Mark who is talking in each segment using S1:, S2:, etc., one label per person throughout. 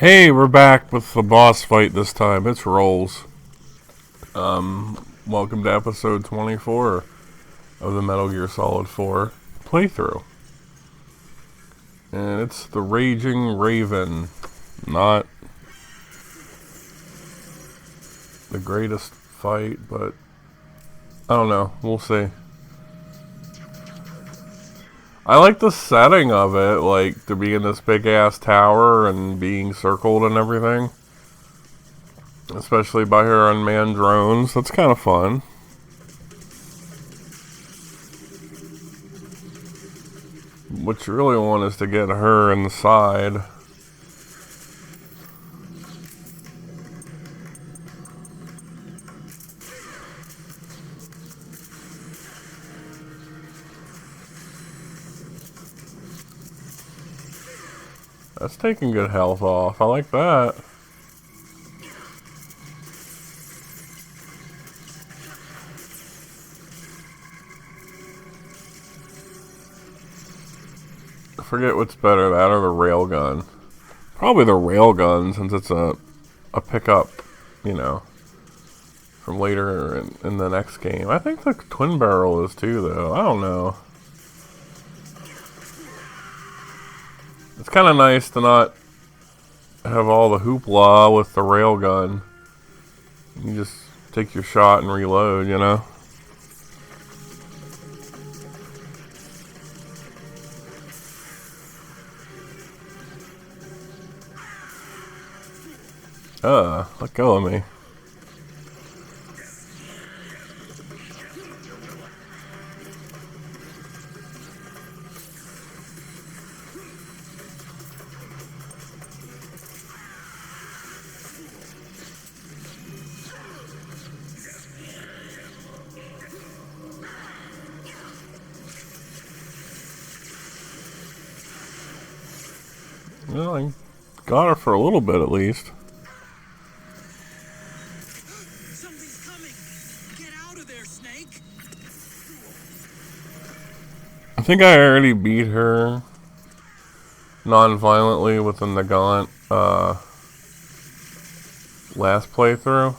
S1: Hey, we're back with the boss fight this time. It's Rolls. Welcome to episode 24 of the Metal Gear Solid 4 playthrough. And it's the Raging Raven. Not the greatest fight, but I don't know. We'll see. I like the setting of it, like to be in this big ass tower and being circled and everything. Especially by her unmanned drones. That's kind of fun. What you really want is to get her inside. That's taking good health off. I like that. I forget what's better, that or the railgun. Probably the railgun, since it's a pickup, you know, from later in the next game. I think the twin barrel is too, though. I don't know. It's kind of nice to not have all the hoopla with the railgun. You just take your shot and reload, you know? Let go of me. Well, I got her for a little bit at least.
S2: Something's coming. Get out of there, Snake.
S1: I think I already beat her non-violently with the Nagant last playthrough.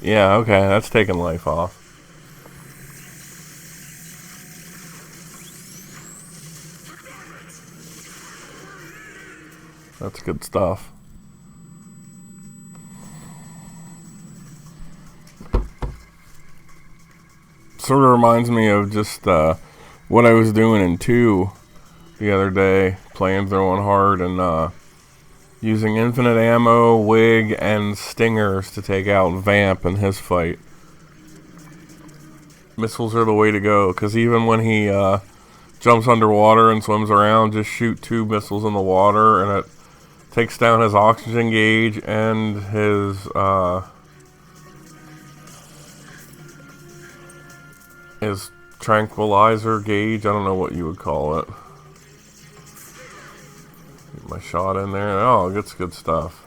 S1: Yeah, okay, that's taking life off. That's good stuff. Sort of reminds me of just what I was doing in 2 the other day, playing throwing hard and using infinite ammo, wig, and stingers to take out Vamp in his fight. Missiles are the way to go, because even when he jumps underwater and swims around, just shoot 2 missiles in the water and it takes down his oxygen gauge and his tranquilizer gauge. I don't know what you would call it. Get my shot in there. Oh, it's good stuff.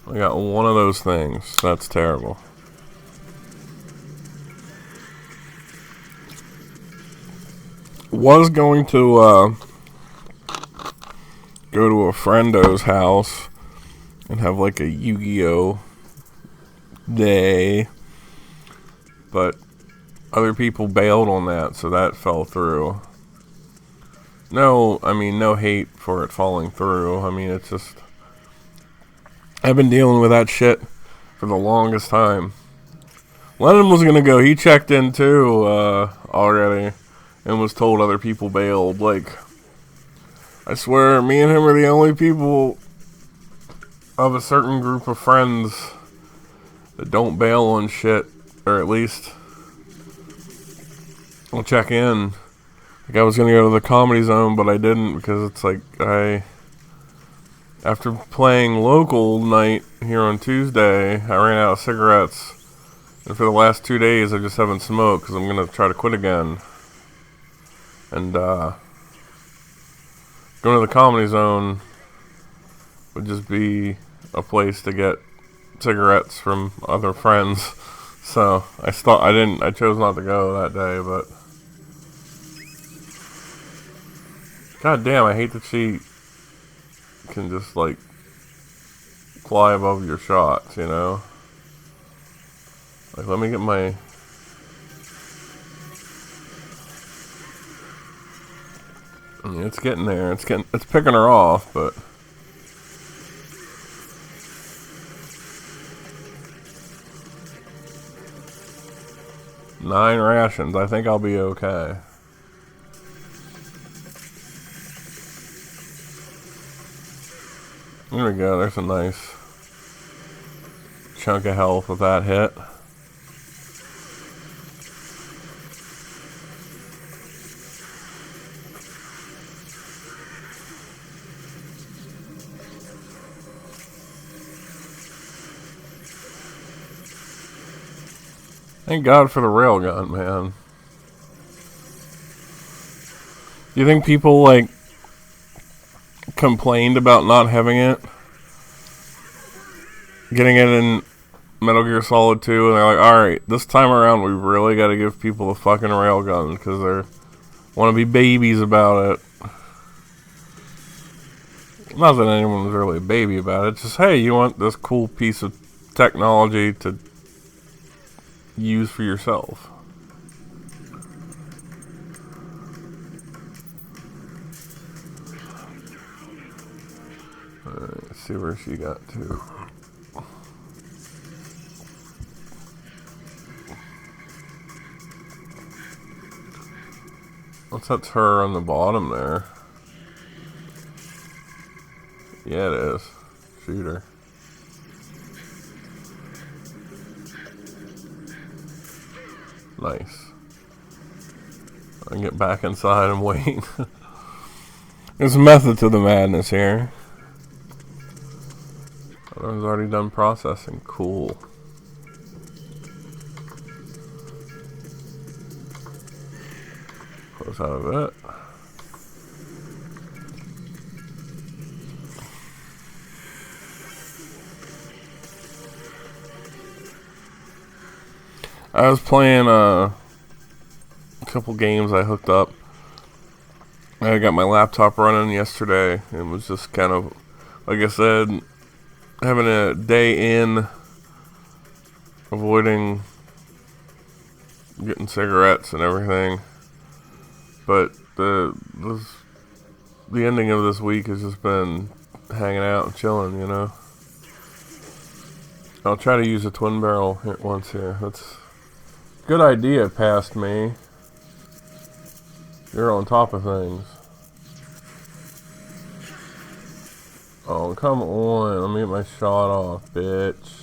S1: I got one of those things. That's terrible. Was going to go to a friendo's house and have like a Yu-Gi-Oh day, but other people bailed on that, so that fell through. No hate for it falling through. I mean, it's just, I've been dealing with that shit for the longest time. Lennon was gonna go. He checked in too already and was told other people bailed. Like, I swear, me and him are the only people of a certain group of friends that don't bail on shit, or at least I'll check in. Like, I was gonna go to the Comedy Zone, but I didn't, because it's like, after playing local night here on Tuesday, I ran out of cigarettes, and for the last 2 days I just haven't smoked, because I'm gonna try to quit again. And going to the Comedy Zone would just be a place to get cigarettes from other friends. So I chose not to go that day, but god damn, I hate that she can just like fly above your shots, you know? Like, let me get my... I mean, it's getting there. It's picking her off, but... Nine rations. I think I'll be okay. There we go. There's a nice chunk of health with that hit. Thank God for the railgun, man. You think people, like, complained about not having it? Getting it in Metal Gear Solid 2, and they're like, alright, this time around we really gotta give people the fucking railgun, because they want to be babies about it. Not that anyone was really a baby about it, just, hey, you want this cool piece of technology to use for yourself. Alright, let's see where she got to. What's that's her on the bottom there? Yeah, it is. Shoot her. Nice. I can get back inside and wait. There's a method to the madness here. I was already done processing. Cool. Close out of it. I was playing a couple games I hooked up. I got my laptop running yesterday and was just kind of, like I said, having a day in, avoiding getting cigarettes and everything. But the ending of this week has just been hanging out and chilling, you know. I'll try to use a twin barrel once here. That's a good idea past me. You're on top of things. Oh, come on. Let me get my shot off, bitch.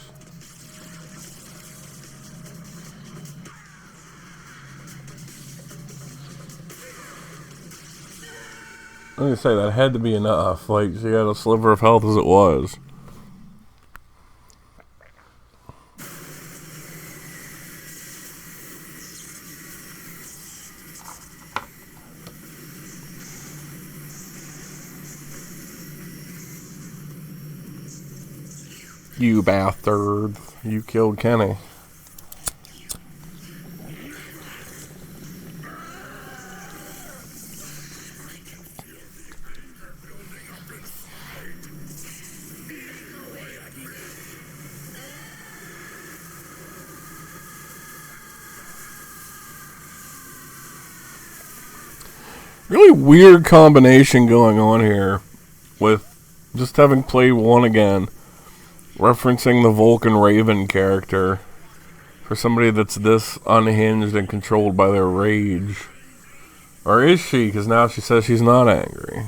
S1: Let me say, that had to be enough. Like, she had a sliver of health as it was. You bastard. You killed Kenny. Really weird combination going on here with just having played one again, referencing the Vulcan Raven character for somebody that's this unhinged and controlled by their rage. Or is she? Because now she says she's not angry.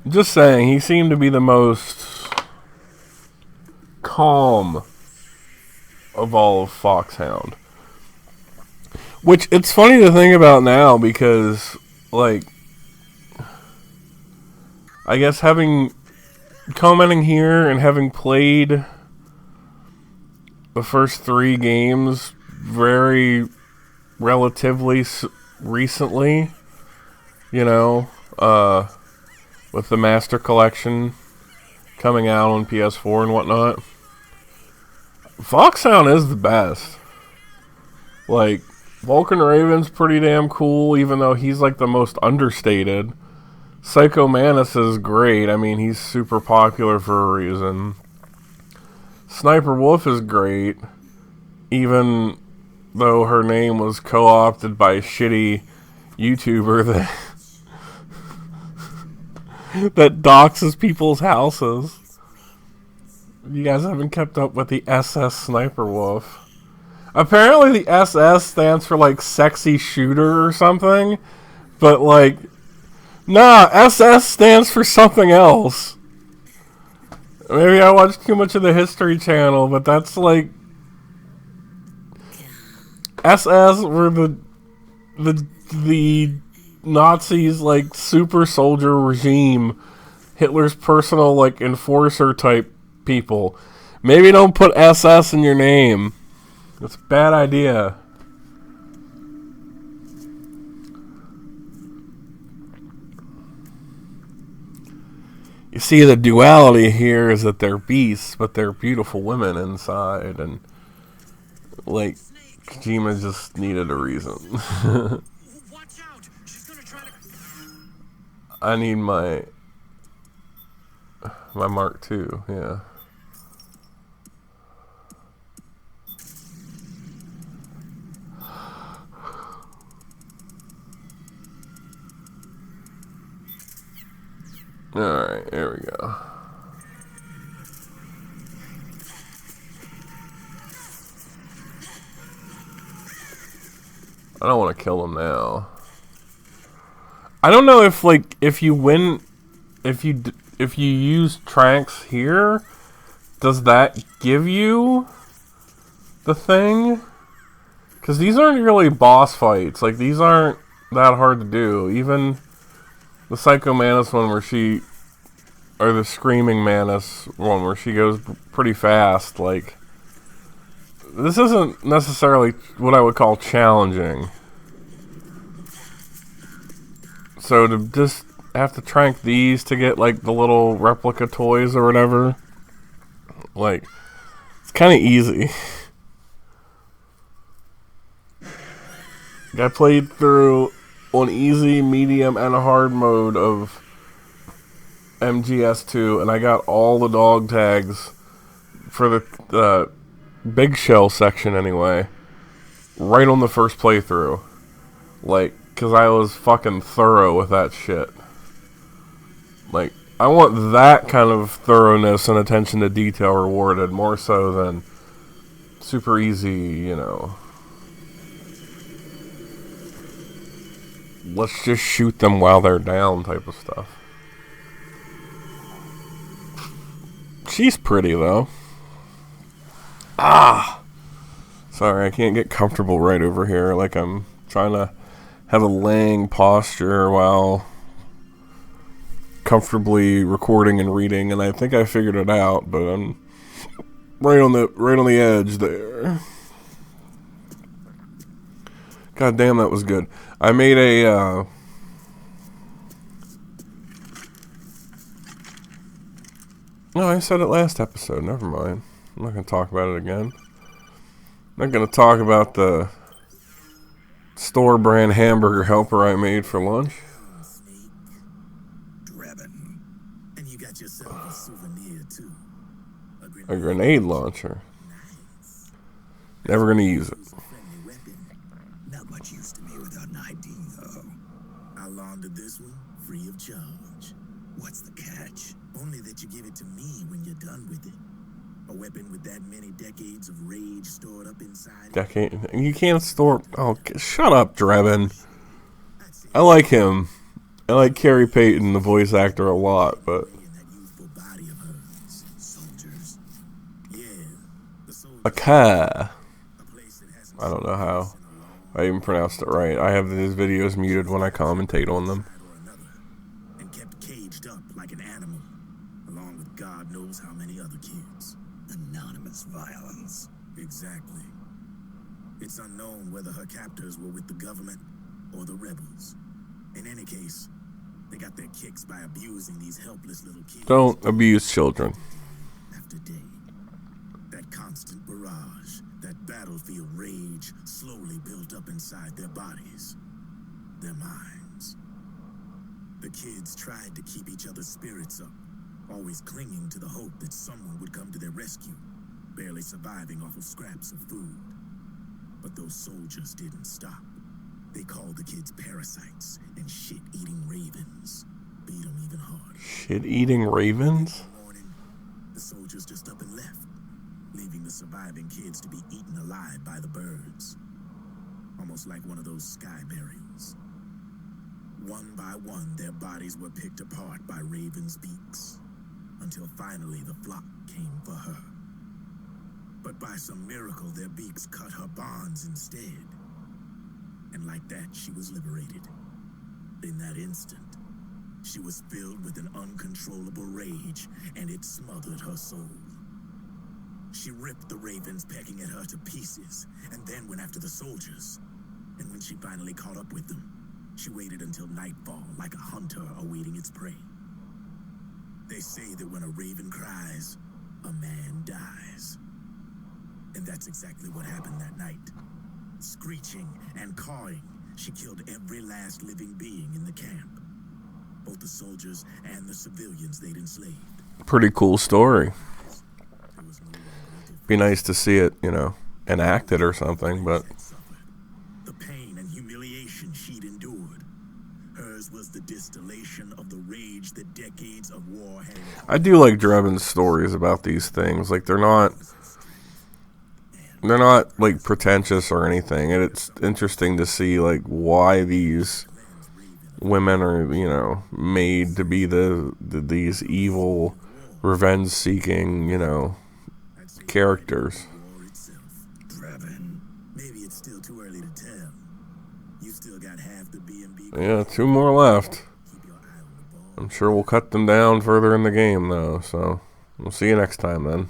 S1: Just saying, he seemed to be the most calm of all of Foxhound. Which, it's funny to think about now because, like, I guess commenting here and having played the first 3 games very relatively recently, you know, with the Master Collection coming out on PS4 and whatnot. Foxhound is the best. Like, Vulcan Raven's pretty damn cool, even though he's like the most understated. Psycho Mantis is great. I mean, he's super popular for a reason. Sniper Wolf is great, even though her name was co-opted by a shitty YouTuber that doxes people's houses. You guys haven't kept up with the SS Sniper Wolf. Apparently the SS stands for like sexy shooter or something, but like, nah, SS stands for something else. Maybe I watched too much of the History Channel, but that's like, SS were the Nazis' like super soldier regime, Hitler's personal like enforcer type people. Maybe don't put SS in your name. It's a bad idea. You see, the duality here is that they're beasts, but they're beautiful women inside, and like Kojima just needed a reason.
S2: Watch out. She's gonna try to...
S1: I need my Mark II, yeah. Alright, there we go. I don't want to kill him now. I don't know if like if you use Tranks here, does that give you the thing? Because these aren't really boss fights. Like, these aren't that hard to do. Even the Psycho Mantis one where she, or the Screaming Mantis one where she goes pretty fast, like, this isn't necessarily what I would call challenging. So to just have to trank these to get, like, the little replica toys or whatever, like, it's kind of easy. I played through on easy, medium, and hard mode of MGS2, and I got all the dog tags for the big shell section anyway, right on the first playthrough. Like, because I was fucking thorough with that shit. Like, I want that kind of thoroughness and attention to detail rewarded, more so than super easy, you know, let's just shoot them while they're down type of stuff. She's pretty, though. Ah! Sorry, I can't get comfortable right over here. Like, I'm trying to have a laying posture while comfortably recording and reading, and I think I figured it out, but I'm right on the edge there. God damn, that was good. I made a no, I said it last episode. Never mind. I'm not going to talk about it again. I'm not going to talk about the store brand hamburger helper I made for lunch.
S2: And you got yourself a souvenir too.
S1: A grenade launcher. Never going to use it.
S2: Not much use to me without an ID, though. I laundered this one free of charge. What's the catch? Only that you give it to me when you're done with it. A weapon with that many decades of rage stored up inside it.
S1: You can't store... Oh, shut up, Drebin. I like him. I like Carrie Payton, the voice actor, a lot, but... Aka. I don't know how I even pronounced it right. I have these videos muted when I commentate on them.
S2: And kept caged up like an animal, along with God knows how many other kids. Anonymous violence. Exactly. It's unknown whether her captors were with the government or the rebels. In any case, they got their kicks by abusing these helpless little kids.
S1: Don't abuse children.
S2: Day after day. That constant barrage, that battlefield rage slowly built up inside their bodies, their minds. The kids tried to keep each other's spirits up, always clinging to the hope that someone would come to their rescue, barely surviving off of scraps of food. But those soldiers didn't stop. They called the kids parasites and shit-eating ravens. Beat them even harder.
S1: Shit-eating ravens?
S2: In the morning, the soldiers just up and left, leaving the surviving kids to be eaten alive by the birds. Almost like one of those sky burials. One by one, their bodies were picked apart by ravens' beaks, until finally the flock came for her. But by some miracle, their beaks cut her bonds instead. And like that, she was liberated. In that instant, she was filled with an uncontrollable rage, and it smothered her soul. She ripped the ravens pecking at her to pieces, and then went after the soldiers. And when she finally caught up with them, she waited until nightfall like a hunter awaiting its prey. They say that when a raven cries, a man dies. And that's exactly what happened that night. Screeching and cawing, she killed every last living being in the camp. Both the soldiers and the civilians they'd enslaved.
S1: Pretty cool story.
S2: There was no longer a difference.
S1: Be nice to see it, enacted or something, but
S2: The pain and humiliation she'd endured. Hers was the distillation of the rage that decades of war had.
S1: I do like Drebin's stories about these things. Like, they're not like pretentious or anything, and it's interesting to see like why these women are made to be these evil, revenge-seeking characters.
S2: War itself. Drebin, maybe it's still too early to tell. You still got half the B&B.
S1: Yeah, 2 more left.
S2: Keep your eye on the ball.
S1: I'm sure we'll cut them down further in the game though, so we'll see you next time then.